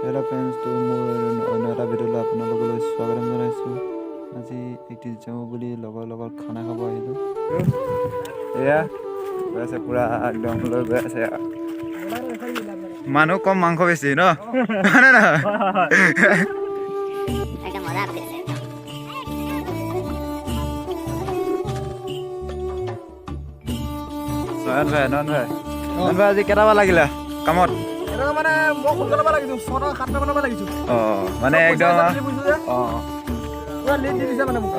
Hello' friends, তো মোৰ অন্য এটা ভিডিঅ'লৈ আপোনালোকলৈ স্বাগতম জনাইছোঁ। আজি 31 ডিচেম্বৰ বুলি লগৰ লগত খানা খাব আহিলোঁ। এয়া গৈ আছে পূৰা একদম লৈ গৈ আছে। মানুহ কম মাংস বেছি ন? হয়নে নহয়? নয়ন ভাই আজি কেইটামান লাগিলে কামত? মানে মই সোনকালে পৰা লাগিছো 6টা 7টা মানৰ পৰা লাগিছো। মানে একদম পুৰা লিড দি দিছে মানে মোক।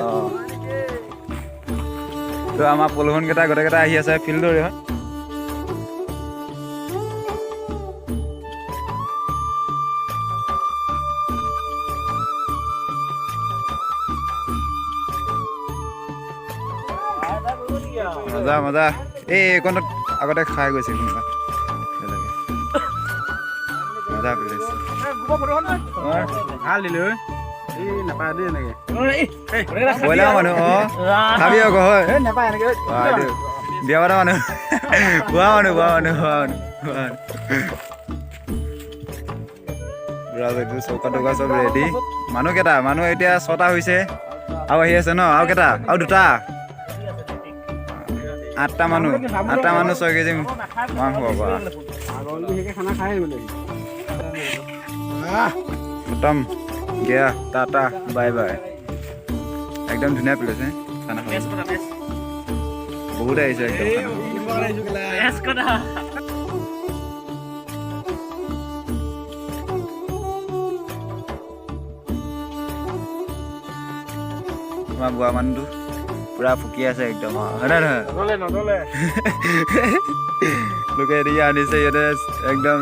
তো আমাৰ পলহন কেইটা গোটেইকেইটা আহি আছে ফিল্ডৰ হয়। মজা মজা এই এইকণত আগতে খাই গৈছে কোনোবা মজা পেলাইছে। ভাল দিলো নাপায় দেই এনেকে ব্ৰইলাৰ মানুহ খাবি আকৌ হয় নাপায় এনেকে বিয়া পতা মানুহ বুঢ়া মানুহ চৌকা টৌকা চব ৰেডি। মানুহ কেইটা মানুহ এতিয়া 6টা হৈছে আৰু আহি আছে ন আৰু কেইটা আৰু 2টা 8টা মানুহ 6 কেজি মাংস খতম গিয়া টাটা বাই বাই। একদম ধুনীয়া প্লেচ খানা খাব বহুত আহিছে একদম তোমাৰ বুঢ়া মানুহটো পুৰা ফুকি আছে একদম হয় নে নহয়? লোকে এদিকে আনিছে ইয়াতে একদম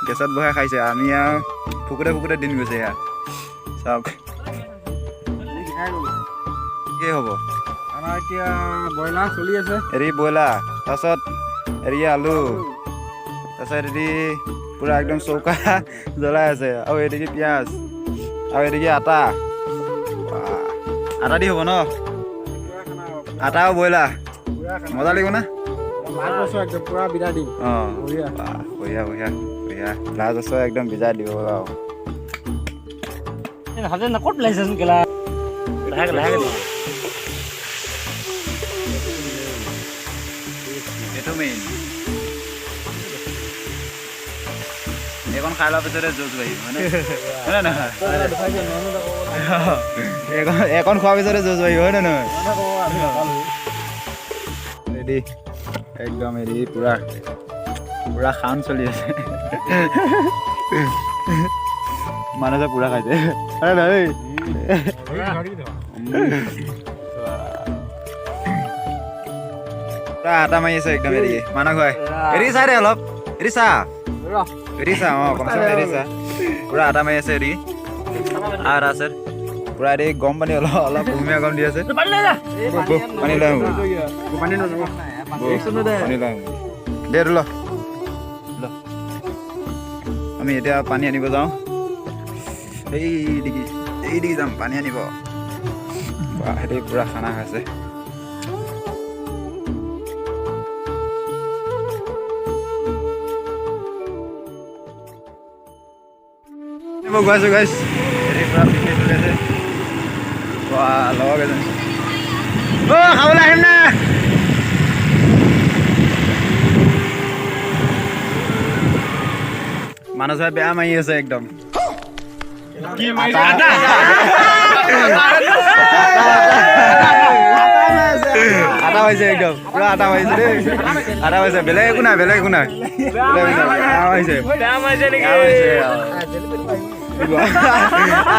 গেছত বহাই খাইছে। আমি আৰু ফুকুতে দিন গৈছে ইয়াৰ চাওক কি হ'ব। আমাৰ এতিয়া ব্ৰইলাৰ চলি আছে। হেৰি ব্ৰইলাৰ তাৰপাছত হেৰি আলু তাৰপাছত হেৰি পুৰা একদম চৌকা জ্বলাই আছে আৰু এদিকে পিঁয়াজ আৰু এদিকে আটা দি হ'ব ন? আটা আৰু ব্ৰইলাৰ মজা লাগিব না? পুৰা বিদায় দিম। বঢ়িয়া লাজ আছে একদম বিজাই দিব আৰু ক'ত লাইচেঞ্চ কেলা এইটো মেইন এইখন খাই লোৱাৰ পিছতে যুঁজ বাঢ়িব হয়নে নহয়? এইখন খোৱাৰ পিছতে যুঁজ বাঢ়িব হয় নে নহয়? ৰেডি একদম ৰেডি পুৰা খান চলি আছে। মানুহ যে পুৰা খাইছে আটা মাৰি আছে একদম এৰি মানুহ খুৱাই এৰি চাই দে অলপ এৰি চা কমচে কম এৰি চা পুৰা আটা মাৰি আছে এৰি আৰু আছে পুৰা এৰি গৰম পানী অলপ কুহুমীয়া গৰম দি আছে পানী লৈ দে ল আমি এতিয়া পানী আনিব যাওঁ। এইদিকে যাম পানী আনিব। সিহঁতি পুৰা খানা খাইছে। গৈছো গাইছ পুৰা পিকনিক চলি আছে। লগৰ কেইজন খাবলৈ আহিম না মানুহ চাই বেয়া মাৰি আছে একদম আটা মাৰিছে একদম পুৰা আটা মাৰিছে দেই আটা মাৰিছে বেলেগ একো নাই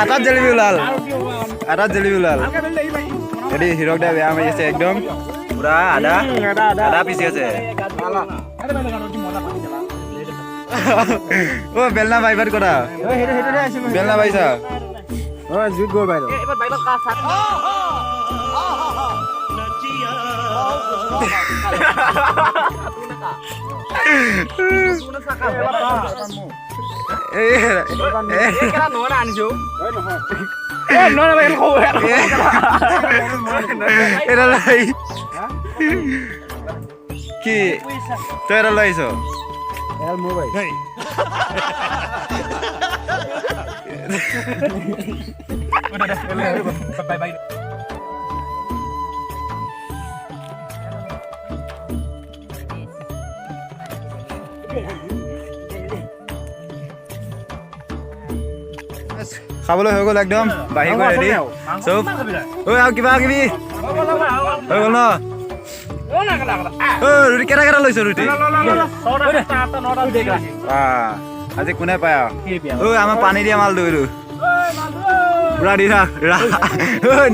আটাত জেলেপি ওলাল হেৰি হিৰক দা বেয়া মাৰি আছে একদম পুৰা আদা পিচি আছে। বেলনা বাইবাৰ কৰা বেলনা বাইছা জুইত গৈ বাইদেউ কি তই এটা লৈ আহিছ এল মোৰ ভাই খাবলৈ হৈ গ'ল একদম বাঢ়ি গৈ ৰেডি চব ঐ আৰু কিবা কিবি হৈ গ'ল ন ৰুটি কেইটা লৈছ ৰুটি আজি কোনে পায় আৰু ঐ আমাৰ পানী দিয়া মালটো এইটো পুৰা দি থাক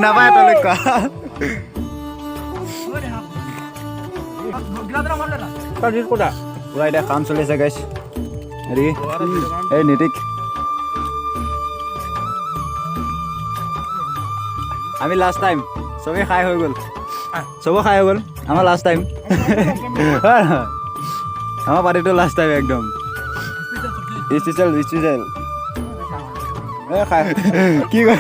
নাপায় তলৈ কোৱা পুৰা এতিয়া কাম চলি আছে গাইছ হেৰি এই নীতিক আমি লাষ্ট টাইম চবেই খাই হৈ গ'ল চবে খাই হৈ গ'ল আমাৰ লাষ্ট টাইম আমাৰ পাৰ্টিটো লাষ্ট টাইম একদম স্পেচিয়েল খাই কি কয়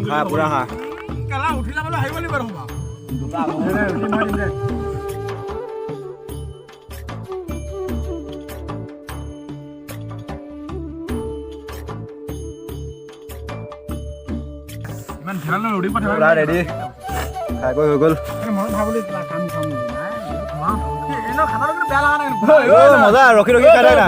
খা পুৰা খা পুৰা ৰেডি খাই গৈ হৈ গ'ল মজা ৰখি ৰখি খাই থাক না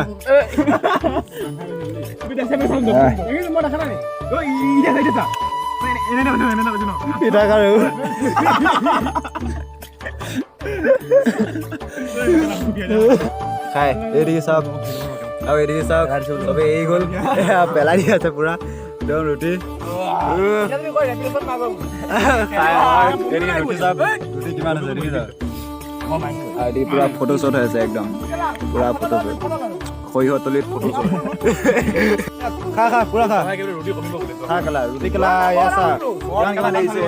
খাই এদিকে চাওক আৰু এদিকে চাওক চবে এৰি গ'ল পেলাই দি আছে পুৰা একদম ৰুটি ৰুটি কিমান আছে এদিকে চাওক আৰু পুৰা ফটো শ্বট হৈ আছে একদম পুৰা ফটো শ্বট সৰিয়হতলিত ফটো শ্বট খা খা পুৰা খা খা কেলা ৰুটি কেলা এয়া চা কিমান দেখিছে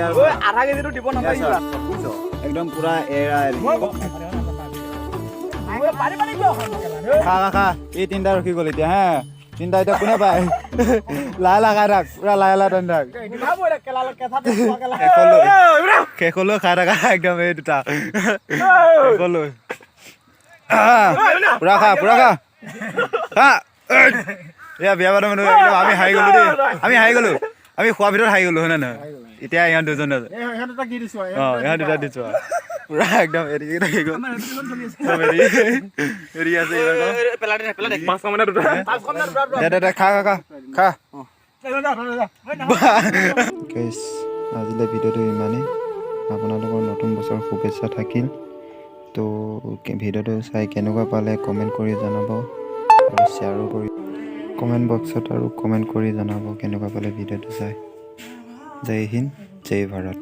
আধা কেজিটো দিব নাপাৰিবা একদম পুৰা এৰা খা খা খা এই তিনিটা ৰখি গ'ল এতিয়া হা তিনিটা এতিয়া কোনে পায় লাহে লাহে খাই থাক পুৰা লাহে লাহে টানি থাক শেষলৈ খাই থাকা একদম এই দুটা শেষলৈ পুৰা খা পুৰা খা খা এয়া বিয়া পাতৰ মানুহ একদম আমি হাৰি গ'লো দেই আমি হাৰি গ'লো আমি খোৱাৰ ভিতৰত হাৰি গ'লো হয় নে নহয় এতিয়া ইহঁত দুজন আছে অঁ ইহঁত দুটা দিছোঁ পুৰা একদম এৰি থাকি গ'ল এৰি আছে খা খা খা খা আজিলৈ ভিডিঅ'টো ইমানেই আপোনালোকৰ নতুন বছৰ শুভেচ্ছা থাকিল তো ভিডিঅ'টো চাই কেনেকুৱা পালে কমেণ্ট কৰি জনাব আৰু শ্বেয়াৰো কৰি কমেণ্ট বক্সত আৰু কমেণ্ট কৰি জনাব কেনেকুৱা পালে ভিডিঅ'টো চাই জয় হিন্দ জয় ভাৰত।